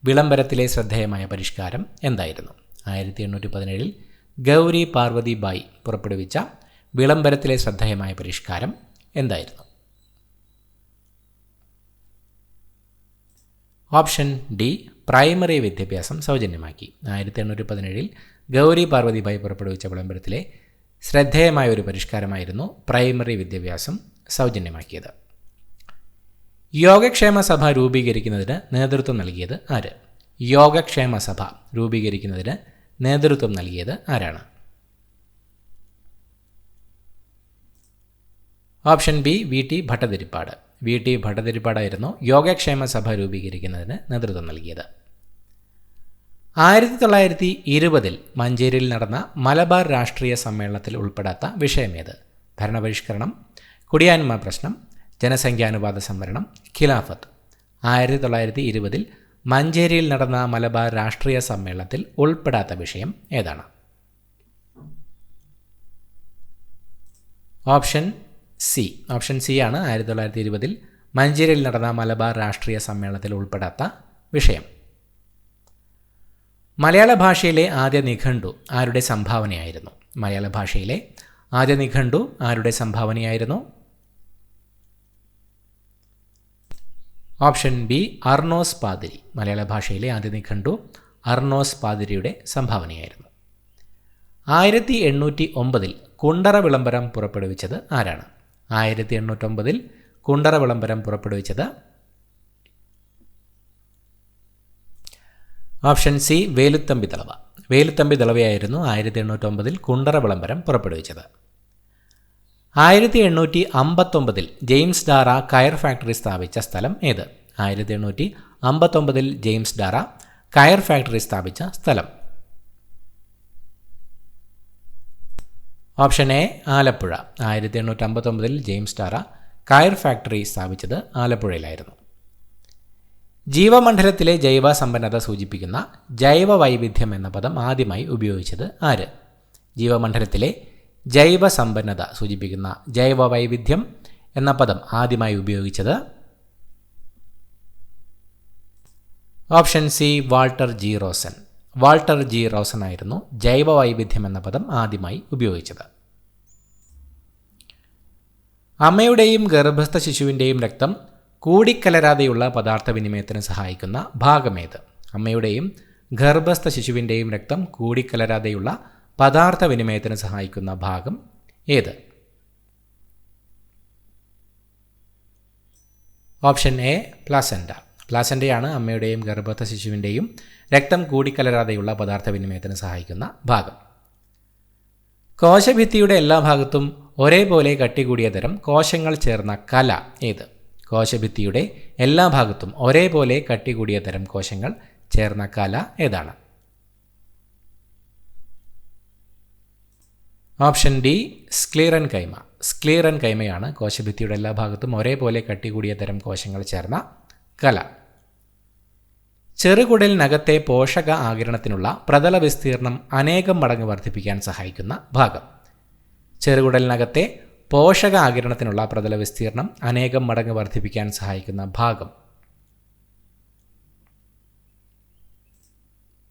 വിളംബരത്തിലെ ശ്രദ്ധേയമായ പരിഷ്കാരം എന്തായിരുന്നു? 1817 ഗൗരി പാർവതി ഭായ് പുറപ്പെടുവിച്ച വിളംബരത്തിലെ ശ്രദ്ധേയമായ പരിഷ്കാരം എന്തായിരുന്നു? ഓപ്ഷൻ ഡി പ്രൈമറി വിദ്യാഭ്യാസം സൗജന്യമാക്കി. 1817 ഗൗരി പാർവതി ഭായ് പുറപ്പെടുവിച്ച വിളംബരത്തിലെ ശ്രദ്ധേയമായ ഒരു പരിഷ്കാരമായിരുന്നു പ്രൈമറി വിദ്യാഭ്യാസം സൗജന്യമാക്കിയത്. യോഗക്ഷേമ സഭ രൂപീകരിക്കുന്നതിന് നേതൃത്വം നൽകിയത് ആര്? യോഗക്ഷേമ സഭ രൂപീകരിക്കുന്നതിന് നേതൃത്വം നൽകിയത് ആരാണ്? Option B V T Bhattathiripad. V T ഭട്ടതിരിപ്പാടായിരുന്നു യോഗക്ഷേമ സഭ രൂപീകരിക്കുന്നതിന് നേതൃത്വം നൽകിയത്. 1920 മഞ്ചേരിയിൽ നടന്ന മലബാർ രാഷ്ട്രീയ സമ്മേളനത്തിൽ ഉൾപ്പെടാത്ത വിഷയമേത്? ഭരണപരിഷ്കരണം, കുടിയാന്മ പ്രശ്നം, ജനസംഖ്യാനുപാത സംവരണം, ഖിലാഫത്ത്. 1920 മഞ്ചേരിയിൽ നടന്ന മലബാർ രാഷ്ട്രീയ സമ്മേളനത്തിൽ ഉൾപ്പെടാത്ത വിഷയം ഏതാണ്? Option C. ഓപ്ഷൻ സി ആണ് 1920 മഞ്ചേരിയിൽ നടന്ന മലബാർ രാഷ്ട്രീയ സമ്മേളനത്തിൽ ഉൾപ്പെടാത്ത വിഷയം. മലയാള ഭാഷയിലെ ആദ്യ നിഘണ്ടു ആരുടെ സംഭാവനയായിരുന്നു? മലയാള ഭാഷയിലെ ആദ്യ നിഘണ്ടു ആരുടെ സംഭാവനയായിരുന്നു? ഓപ്ഷൻ ബി അർണോസ് പാതിരി. മലയാള ഭാഷയിലെ ആദ്യ നിഘണ്ടു അർണോസ് പാതിരിയുടെ സംഭാവനയായിരുന്നു. 1809 കുണ്ടറ വിളംബരം പുറപ്പെടുവിച്ചത് ആരാണ്? 1809 കുണ്ടറ വിളംബരം പുറപ്പെടുവിച്ചത്? Option C Velu Thampi Dalawa. വേലുത്തമ്പി ദളവയായിരുന്നു 1809 കുണ്ടറ വിളംബരം പുറപ്പെടുവിച്ചത്. 1859 ജെയിംസ് ഡാറ കയർ ഫാക്ടറി സ്ഥാപിച്ച സ്ഥലം ഏത്? 1859 ജെയിംസ് ഡാറ കയർ ഫാക്ടറി സ്ഥാപിച്ച സ്ഥലം? Option A Alappuzha. 1859 ജെയിംസ് ഡാറ കയർ ഫാക്ടറി സ്ഥാപിച്ചത് ആലപ്പുഴയിലായിരുന്നു. ജീവമണ്ഡലത്തിലെ ജൈവ സമ്പന്നത സൂചിപ്പിക്കുന്ന ജൈവ വൈവിധ്യം എന്ന പദം ആദ്യമായി ഉപയോഗിച്ചത് ആര്? ജീവമണ്ഡലത്തിലെ ജൈവ സമ്പന്നത സൂചിപ്പിക്കുന്ന ജൈവ വൈവിധ്യം എന്ന പദം ആദ്യമായി ഉപയോഗിച്ചത്? Option C Walter G Rosan. Walter G Rosan ആയിരുന്നു ജൈവവൈവിധ്യം എന്ന പദം ആദ്യമായി ഉപയോഗിച്ചത്. അമ്മയുടെയും ഗർഭസ്ഥ ശിശുവിൻ്റെയും രക്തം കൂടിക്കലരാതെയുള്ള പദാർത്ഥ വിനിമയത്തിന് സഹായിക്കുന്ന ഭാഗമേത്? അമ്മയുടെയും ഗർഭസ്ഥ ശിശുവിൻ്റെയും രക്തം കൂടിക്കലരാതെയുള്ള പദാർത്ഥ വിനിമയത്തിന് സഹായിക്കുന്ന ഭാഗം ഏത്? Option A പ്ലാസെൻ്റ. പ്ലാസെൻ്റയാണ് അമ്മയുടെയും ഗർഭസ്ഥ ശിശുവിൻ്റെയും രക്തം കൂടിക്കലരാതെയുള്ള പദാർത്ഥ വിനിമയത്തിന് സഹായിക്കുന്ന ഭാഗം. കോശഭിത്തിയുടെ എല്ലാ ഭാഗത്തും ഒരേപോലെ കട്ടികൂടിയ തരം കോശങ്ങൾ ചേർന്ന കല ഏത്? കോശഭിത്തിയുടെ എല്ലാ ഭാഗത്തും ഒരേപോലെ കട്ടികൂടിയ തരം കോശങ്ങൾ ചേർന്ന കല ഏതാണ്? ഓപ്ഷൻ ഡി സ്ക്ലീറൻ കൈമ. സ്ക്ലീറൻ കൈമയാണ് കോശഭിത്തിയുടെ എല്ലാ ഭാഗത്തും ഒരേപോലെ കട്ടികൂടിയ തരം കോശങ്ങൾ ചേർന്ന കല. ചെറുകുടലിനകത്തെ പോഷക ആഗിരണത്തിനുള്ള പ്രതല വിസ്തീർണം അനേകം മടങ്ങ് വർദ്ധിപ്പിക്കാൻ സഹായിക്കുന്ന ഭാഗം. ചെറുകുടലിനകത്തെ പോഷക ആഗിരണത്തിനുള്ള പ്രതല വിസ്തീർണം അനേകം മടങ്ങ് വർദ്ധിപ്പിക്കാൻ സഹായിക്കുന്ന ഭാഗം.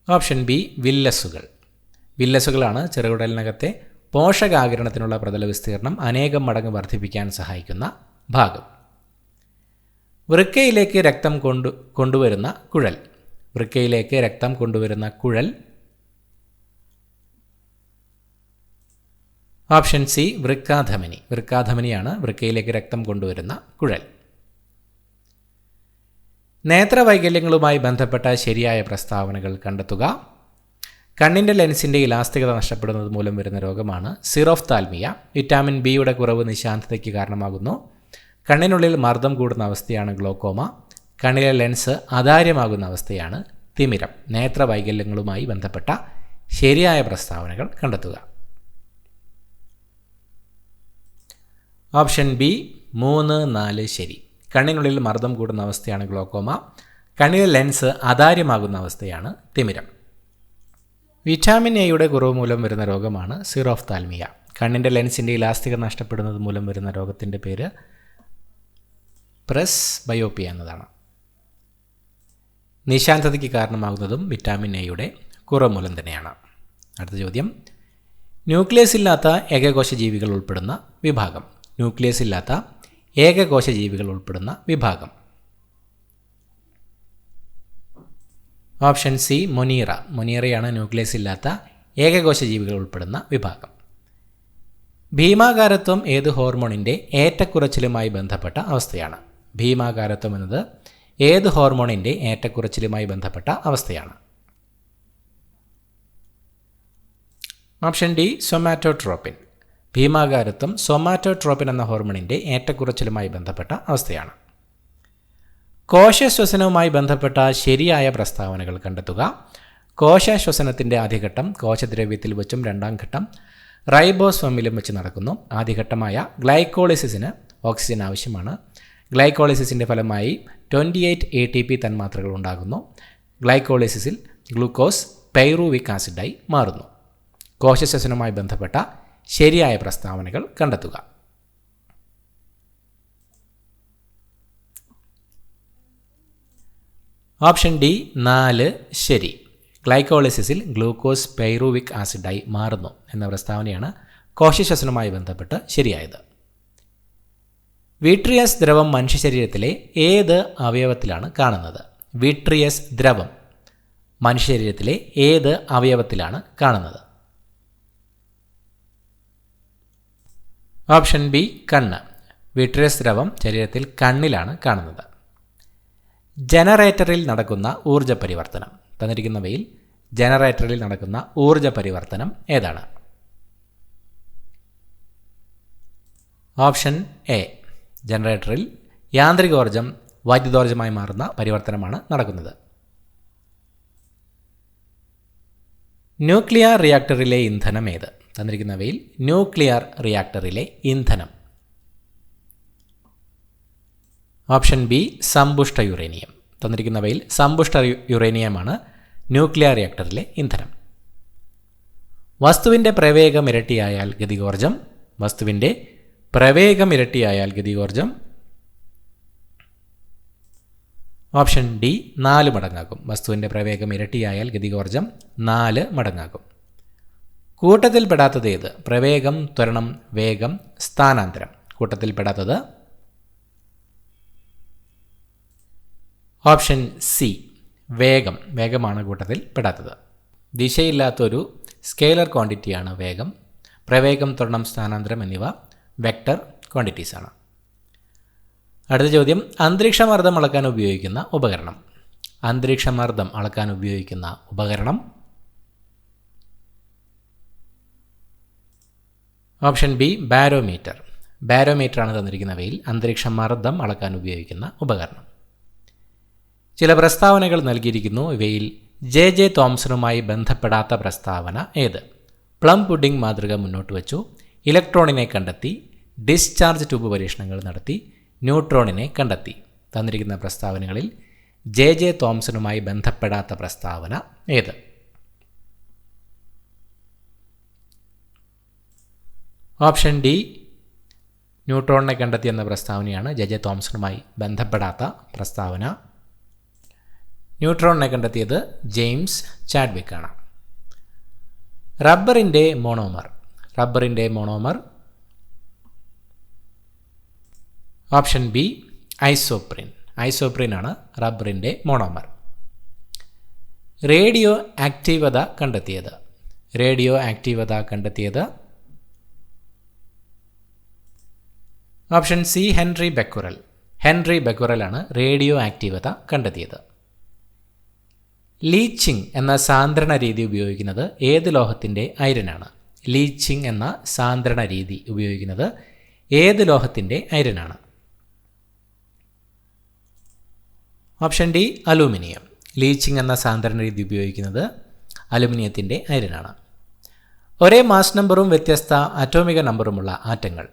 Option B വില്ലസുകൾ. വില്ലസുകളാണ് ചെറുകുടലിനകത്തെ പോഷകാഗിരണത്തിനുള്ള പ്രതല വിസ്തീർണം അനേകം മടങ്ങ് വർദ്ധിപ്പിക്കാൻ സഹായിക്കുന്ന ഭാഗം. വൃക്കയിലേക്ക് രക്തം കൊണ്ടുവരുന്ന കുഴൽ. വൃക്കയിലേക്ക് രക്തം കൊണ്ടുവരുന്ന കുഴൽ. Option C വൃക്കാധമനി. വൃക്കാധമനിയാണ് വൃക്കയിലേക്ക് രക്തം കൊണ്ടുവരുന്ന കുഴൽ. നേത്രവൈകല്യങ്ങളുമായി ബന്ധപ്പെട്ട ശരിയായ പ്രസ്താവനകൾ കണ്ടെത്തുക. കണ്ണിൻ്റെ ലെൻസിൻ്റെ ഇലാസ്തികത നഷ്ടപ്പെടുന്നത് മൂലം വരുന്ന രോഗമാണ് സിറോഫ്താൽമിയ. വിറ്റാമിൻ ബിയുടെ കുറവ് നിശാന്തതയ്ക്ക് കാരണമാകുന്നു. കണ്ണിനുള്ളിൽ മർദ്ദം കൂടുന്ന അവസ്ഥയാണ് ഗ്ലോക്കോമ. കണ്ണിലെ ലെൻസ് അതാര്യമാകുന്ന അവസ്ഥയാണ് തിമിരം. നേത്രവൈകല്യങ്ങളുമായി ബന്ധപ്പെട്ട ശരിയായ പ്രസ്താവനകൾ കണ്ടെത്തുക. ഓപ്ഷൻ ബി 3, 4 ശരി. കണ്ണിനുള്ളിൽ മർദ്ദം കൂടുന്ന അവസ്ഥയാണ് ഗ്ലോക്കോമ. കണ്ണിലെ ലെൻസ് അതാര്യമാകുന്ന അവസ്ഥയാണ് തിമിരം. വിറ്റാമിൻ എയുടെ കുറവ് മൂലം വരുന്ന രോഗമാണ് സിറോഫ്താൽമിയ. കണ്ണിൻ്റെ ലെൻസിൻ്റെ ഇലാസ്തികത നഷ്ടപ്പെടുന്നത് മൂലം വരുന്ന രോഗത്തിൻ്റെ പേര് പ്രസ് ബയോപ്പിയ എന്നതാണ്. നിശാന്തതയ്ക്ക് കാരണമാകുന്നതും വിറ്റാമിൻ എയുടെ കുറവ് മൂലം തന്നെയാണ്. അടുത്ത ചോദ്യം, ന്യൂക്ലിയസ് ഇല്ലാത്ത ഏകകോശ ജീവികൾ ഉൾപ്പെടുന്ന വിഭാഗം. ന്യൂക്ലിയസ് ഇല്ലാത്ത ഏകകോശ ജീവികൾ ഉൾപ്പെടുന്ന വിഭാഗം. Option C monera. മൊനീറയാണ് ന്യൂക്ലിയസ് ഇല്ലാത്ത ഏകകോശ ജീവികൾ ഉൾപ്പെടുന്ന വിഭാഗം. ഭീമാകാരത്വം ഏത് ഹോർമോണിൻ്റെ ഏറ്റക്കുറച്ചിലുമായി ബന്ധപ്പെട്ട അവസ്ഥയാണ്? ഭീമാകാരത്വം എന്നത് ഏത് ഹോർമോണിൻ്റെ ഏറ്റക്കുറച്ചിലുമായി ബന്ധപ്പെട്ട അവസ്ഥയാണ്? Option D somatotropin. ഭീമാകാരത്വം സൊമാറ്റോട്രോപ്പിൻ എന്ന ഹോർമോണിൻ്റെ ഏറ്റക്കുറച്ചിലുമായി ബന്ധപ്പെട്ട അവസ്ഥയാണ്. കോശശ്വസനവുമായി ബന്ധപ്പെട്ട ശരിയായ പ്രസ്താവനകൾ കണ്ടെത്തുക. കോശശ്വസനത്തിൻ്റെ ആദ്യഘട്ടം കോശദ്രവ്യത്തിൽ വെച്ചും രണ്ടാം ഘട്ടം റൈബോസോമിലും വെച്ച് നടക്കുന്നു. ആദ്യഘട്ടമായ ഗ്ലൈക്കോളിസിസിന് ഓക്സിജൻ ആവശ്യമാണ്. ഗ്ലൈക്കോളിസിസിൻ്റെ ഫലമായി 28 ATP തന്മാത്രകൾ ഉണ്ടാകുന്നു. ഗ്ലൈക്കോളിസിസിൽ ഗ്ലൂക്കോസ് പൈറൂവിക് ആസിഡായി മാറുന്നു. കോശശ്വസനവുമായി ബന്ധപ്പെട്ട ശരിയായ പ്രസ്താവനകൾ കണ്ടെത്തുക. ഓപ്ഷൻ ഡി 4 ശരി. ഗ്ലൈക്കോളിസിസിൽ ഗ്ലൂക്കോസ് പൈറൂവിക് ആസിഡായി മാറുന്നു എന്ന പ്രസ്താവനയാണ് കോശശ്വസനവുമായി ബന്ധപ്പെട്ട് ശരിയായത്. വിട്രിയസ് ദ്രവം മനുഷ്യ ശരീരത്തിലെ ഏത് അവയവത്തിലാണ് കാണുന്നത്? വിട്രിയസ് ദ്രവം മനുഷ്യ ശരീരത്തിലെ ഏത് അവയവത്തിലാണ് കാണുന്നത്? ഓപ്ഷൻ ബി കണ്ണ്. വിട്രിയസ് ദ്രവം ശരീരത്തിൽ കണ്ണിലാണ് കാണുന്നത്. ജനറേറ്ററിൽ നടക്കുന്ന ഊർജ്ജ പരിവർത്തനം. തന്നിരിക്കുന്നവയിൽ ജനറേറ്ററിൽ നടക്കുന്ന ഊർജ്ജ പരിവർത്തനം ഏതാണ്? ഓപ്ഷൻ എ ജനറേറ്ററിൽ യാന്ത്രികോർജ്ജം വൈദ്യുതോർജ്ജമായി മാറുന്ന പരിവർത്തനമാണ് നടക്കുന്നത്. ന്യൂക്ലിയർ റിയാക്ടറിലെ ഇന്ധനം ഏത്? തന്നിരിക്കുന്നവയിൽ ന്യൂക്ലിയർ റിയാക്ടറിലെ ഇന്ധനം. ഓപ്ഷൻ ബി സമ്പുഷ്ട യുറേനിയം. തന്നിരിക്കുന്നവയിൽ സമ്പുഷ്ട യുറേനിയമാണ് ന്യൂക്ലിയർ റിയാക്ടറിലെ ഇന്ധനം. വസ്തുവിൻ്റെ പ്രവേഗം ഇരട്ടിയായാൽ ഗതികോർജ്ജം. വസ്തുവിൻ്റെ പ്രവേഗം ഇരട്ടിയായാൽ ഗതികോർജ്ജം. Option D 4 മടങ്ങാകും. വസ്തുവിൻ്റെ പ്രവേഗം ഇരട്ടിയായാൽ ഗതികോർജം 4 മടങ്ങാകും. കൂട്ടത്തിൽപ്പെടാത്തത് ഏത്? പ്രവേഗം, ത്വരണം, വേഗം, സ്ഥാനാന്തരം. കൂട്ടത്തിൽപ്പെടാത്തത് ഓപ്ഷൻ സി വേഗം. വേഗമാണ് കൂട്ടത്തിൽ പെടാത്തത്. ദിശയില്ലാത്തൊരു സ്കെയിലർ ക്വാണ്ടിറ്റിയാണ് വേഗം. പ്രവേഗം, ത്വരണം, സ്ഥാനാന്തരം എന്നിവ വെക്ടർ ക്വാണ്ടിറ്റീസാണ്. അടുത്ത ചോദ്യം, അന്തരീക്ഷമർദ്ദം അളക്കാൻ ഉപയോഗിക്കുന്ന ഉപകരണം. അന്തരീക്ഷമർദ്ദം അളക്കാൻ ഉപയോഗിക്കുന്ന ഉപകരണം ഓപ്ഷൻ ബി ബാരോമീറ്റർ. ബാരോമീറ്ററാണ് തന്നിരിക്കുന്നവയിൽ അന്തരീക്ഷമർദ്ദം അളക്കാൻ ഉപയോഗിക്കുന്ന ഉപകരണം. ചില പ്രസ്താവനകൾ നൽകിയിരിക്കുന്നു. ഇവയിൽ ജെ തോംസണുമായി ബന്ധപ്പെടാത്ത പ്രസ്താവന ഏത്? പ്ലം പുഡിംഗ് മാതൃക മുന്നോട്ട് വച്ചു, ഇലക്ട്രോണിനെ കണ്ടെത്തി, ഡിസ്ചാർജ് ട്യൂബ് പരീക്ഷണങ്ങൾ നടത്തി, ന്യൂട്രോണിനെ കണ്ടെത്തി. തന്നിരിക്കുന്ന പ്രസ്താവനകളിൽ ജെ തോംസണുമായി ബന്ധപ്പെടാത്ത പ്രസ്താവന ഏത്? ഓപ്ഷൻ ഡി ന്യൂട്രോണിനെ കണ്ടെത്തി എന്ന പ്രസ്താവനയാണ് ജെ തോംസണുമായി ബന്ധപ്പെടാത്ത പ്രസ്താവന. ന്യൂട്രോണിനെ കണ്ടെത്തിയത് ജെയിംസ് ചാഡ്വിക് ആണ്. റബ്ബറിൻ്റെ മോണോമർ ഓപ്ഷൻ ബി ഐസോപ്രിൻ ആണ് റബ്ബറിൻ്റെ മോണോമർ. റേഡിയോ ആക്റ്റീവത കണ്ടെത്തിയത് ഓപ്ഷൻ സി ഹെൻറി ബെക്കുറൽ ആണ് റേഡിയോ ആക്റ്റീവത കണ്ടെത്തിയത്. ലീച്ചിങ് എന്ന സാന്ദ്രണ രീതി ഉപയോഗിക്കുന്നത് ഏത് ലോഹത്തിൻ്റെ അയിരനാണ്? ലീച്ചിങ് എന്ന സാന്ദ്രണ രീതി ഉപയോഗിക്കുന്നത് ഏത് ലോഹത്തിൻ്റെ അയിരനാണ്? Option D aluminium. ലീച്ചിങ് എന്ന സാന്ദ്രണ രീതി ഉപയോഗിക്കുന്നത് അലുമിനിയത്തിൻ്റെ അയിരനാണ്. ഒരേ മാസ് നമ്പറും വ്യത്യസ്ത അറ്റോമിക നമ്പറുമുള്ള ആറ്റങ്ങൾ.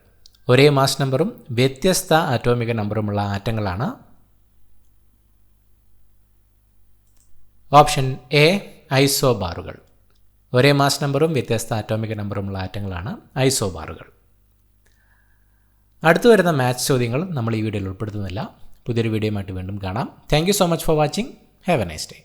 ഒരേ മാസ് നമ്പറും വ്യത്യസ്ത അറ്റോമിക നമ്പറുമുള്ള ആറ്റങ്ങളാണ് ഓപ്ഷൻ എ ഐസോബാറുകൾ. ഒരേ മാസ് നമ്പറും വ്യത്യസ്ത അറ്റോമിക നമ്പറുമുള്ള ആറ്റങ്ങളാണ് ഐസോബാറുകൾ. അടുത്തു വരുന്ന മാത്സ് ചോദ്യങ്ങൾ നമ്മൾ ഈ വീഡിയോയിൽ ഉൾപ്പെടുത്തുന്നില്ല. പുതിയൊരു വീഡിയോയുമായിട്ട് വീണ്ടും കാണാം. Thank you so much for watching. Have A nice day.